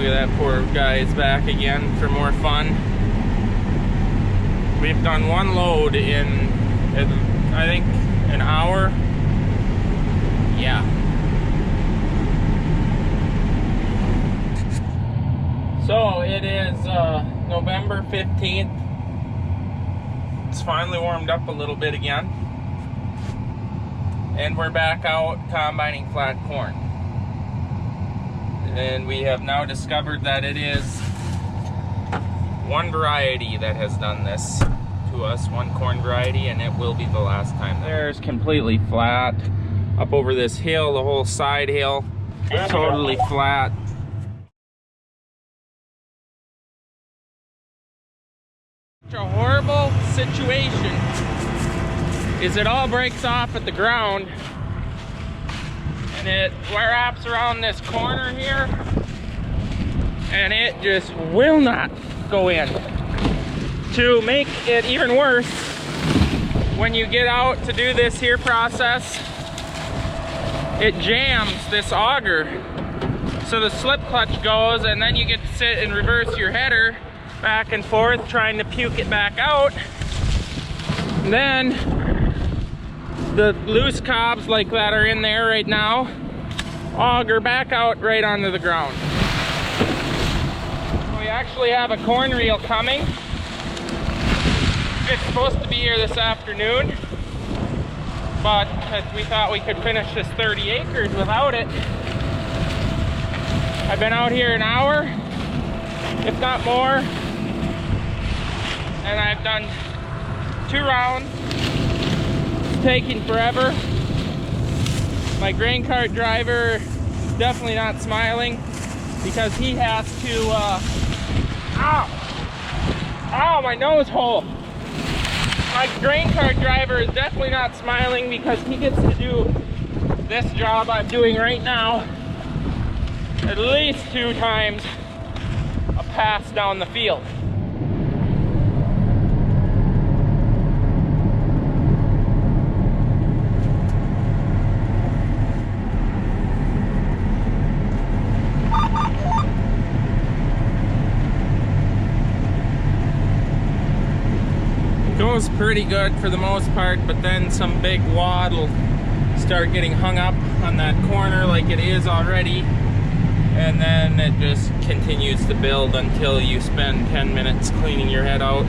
at that poor guy's back again for more fun. We've done one load in I think an hour. Yeah. So it is November 15th. It's finally warmed up a little bit again. And we're back out combining flat corn. And we have now discovered that it is one variety that has done this to us, one corn variety, and it will be the last time. There's completely flat. Up over this hill, the whole side hill, totally flat. A horrible situation is it all breaks off at the ground and it wraps around this corner here and it just will not go in. To make it even worse, when you get out to do this here process, it jams this auger, so the slip clutch goes and then you get to sit and reverse your header back and forth trying to puke it back out. And then the loose cobs like that are in there right now auger back out right onto the ground. We actually have a corn reel coming. It's supposed to be here this afternoon, but we thought we could finish this 30 acres without it. I've been out here an hour, if not more, and I've done 2 rounds. It's taking forever. My grain cart driver is definitely not smiling because he has to, ow, my nose hole. My grain cart driver is definitely not smiling because he gets to do this job I'm doing right now at least 2 times a pass down the field. Goes pretty good for the most part, but then some big wad will start getting hung up on that corner like it is already, and then it just continues to build until you spend 10 minutes cleaning your head out.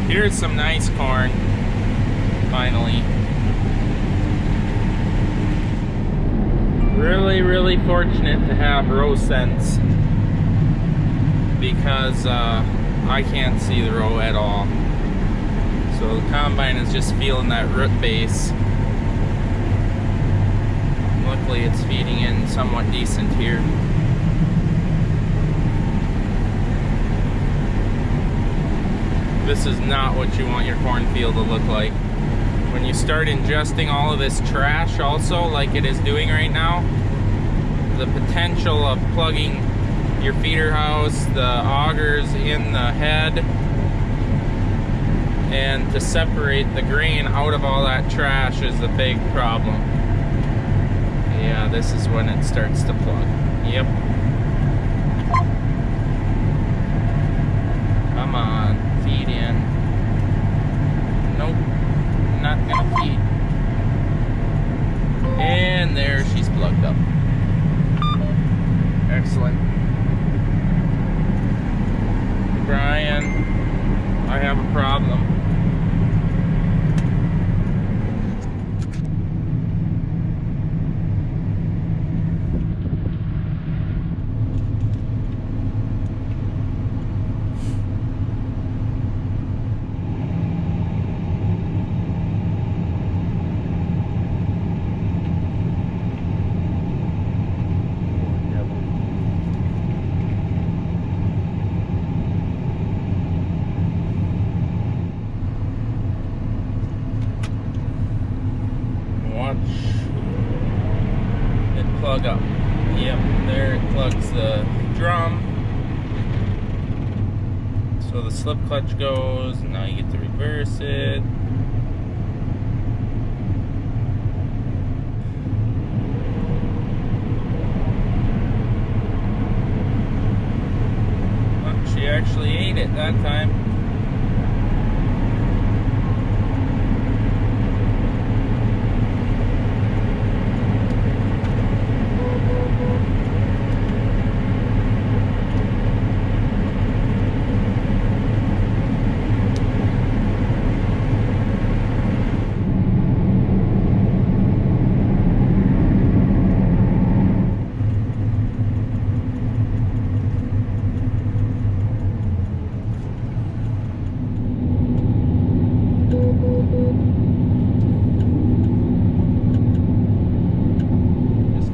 Here's some nice corn, finally. Really fortunate to have row sense because I can't see the row at all. So the combine is just feeling that root base. Luckily it's feeding in somewhat decent here. This is not what you want your cornfield to look like. When you start ingesting all of this trash also, like it is doing right now, the potential of plugging your feeder house, the augers in the head, and to separate the grain out of all that trash is a big problem. Yeah, this is when it starts to plug. Yep. Come on. Feed in. Nope, not gonna feed. And there, she's plugged up. Excellent. Brian, I have a problem. Plug up. Yep, there it plugs the drum. So the slip clutch goes, and now you get to reverse it. Well, she actually ate it that time.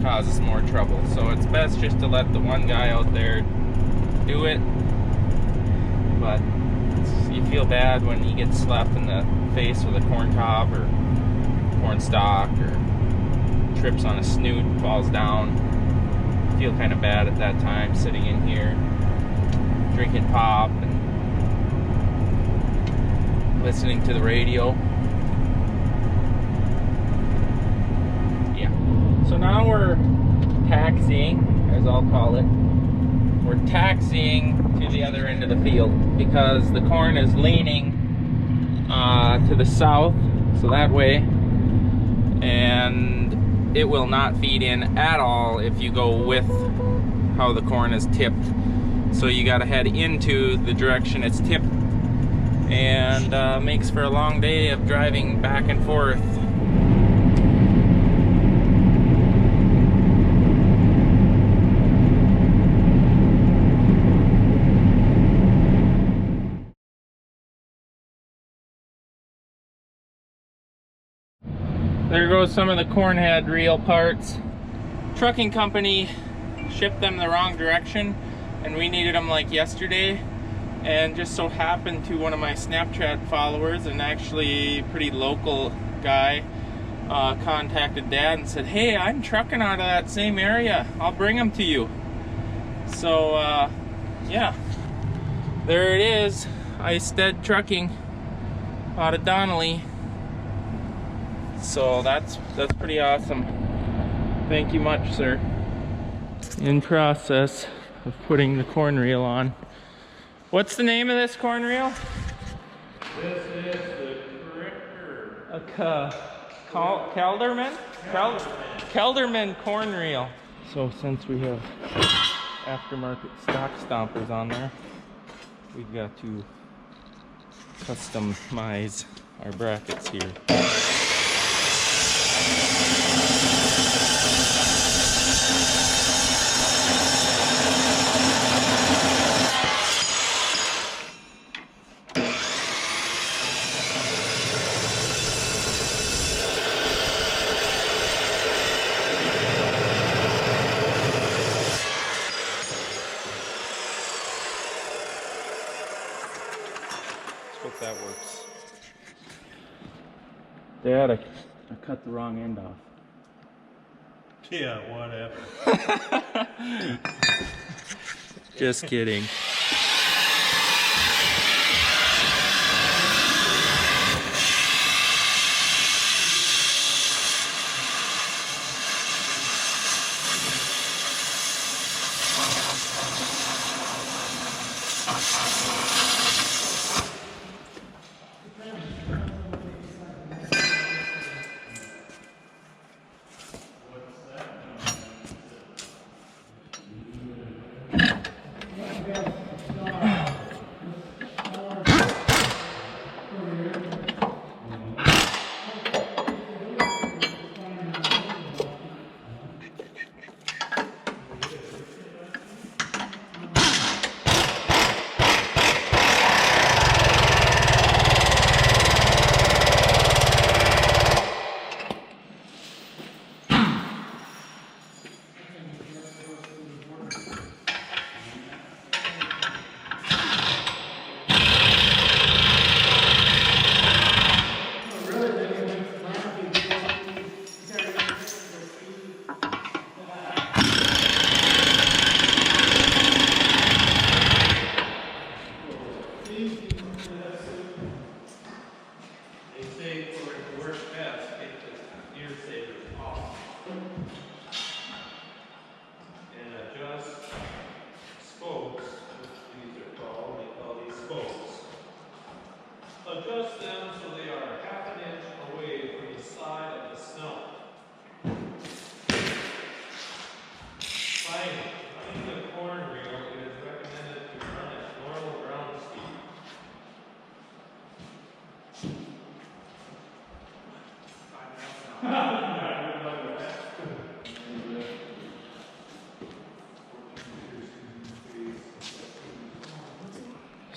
Causes more trouble, so it's best just to let the one guy out there do it. But you feel bad when he gets slapped in the face with a corn cob or corn stalk, or trips on a snoot, falls down. I feel kind of bad at that time, sitting in here drinking pop and listening to the radio. So now we're taxiing, as I'll call it. We're taxiing to the other end of the field because the corn is leaning to the south, so that way, and it will not feed in at all if you go with how the corn is tipped. So you got to head into the direction it's tipped, and makes for a long day of driving back and forth. There goes some of the corn head reel parts. Trucking company shipped them the wrong direction, and we needed them like yesterday. And just so happened to one of my Snapchat followers, and actually pretty local guy, contacted Dad and said, "Hey, I'm trucking out of that same area. I'll bring them to you." So yeah, there it is. Eistead Trucking out of Donnelly. So that's pretty awesome. Thank you much, sir. In process of putting the corn reel on. What's the name of this corn reel? This is the Cricker. Kelderman? Kelderman corn reel. So since we have aftermarket stock stompers on there, we've got to customize our brackets here. Hope that works. Dad, I cut the wrong end off. Yeah, whatever. Just kidding.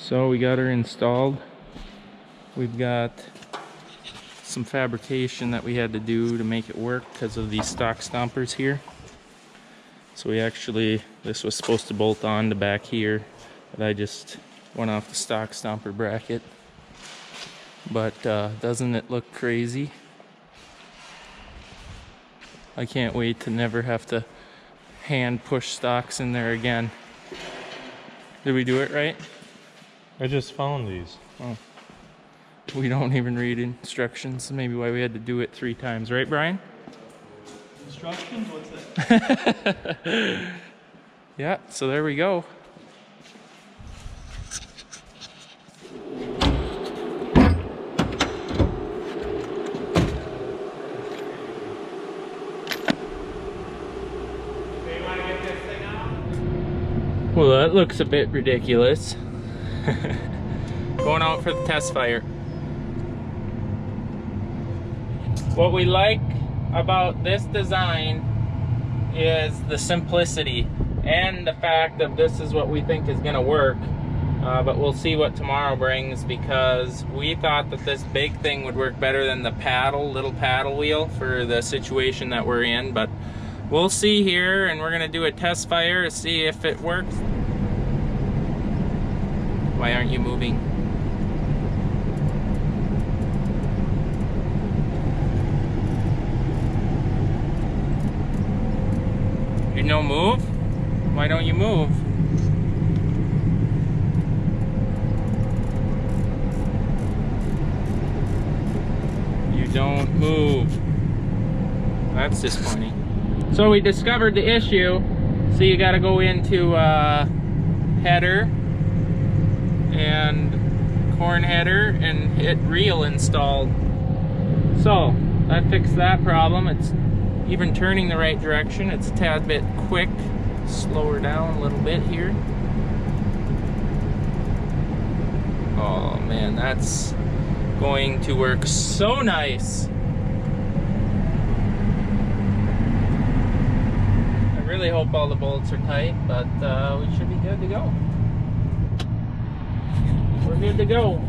So we got her installed. We've got some fabrication that we had to do to make it work because of these stock stompers here. So we actually, this was supposed to bolt on to back here, but I just went off the stock stomper bracket. But doesn't it look crazy? I can't wait to never have to hand push stocks in there again. Did we do it right? I just found these. Oh. We don't even read instructions. Maybe why we had to do it 3 times, right, Brian? Instructions? What's that? Yeah, so there we go. Well, that looks a bit ridiculous. Going out for the test fire. What we like about this design is the simplicity and the fact that this is what we think is going to work. But we'll see what tomorrow brings, because we thought that this big thing would work better than the little paddle wheel for the situation that we're in. But we'll see here, and we're going to do a test fire to see if it works. Why aren't you moving? You no move? Why don't you move? You don't move. That's disappointing. So we discovered the issue. So you gotta go into header and corn header and hit reel installed. So that fixed that problem. It's even turning the right direction. It's a tad bit quick. Slow her down a little bit here. Oh man, that's going to work so nice. I really hope all the bolts are tight, but we should be good to go. We're good to go.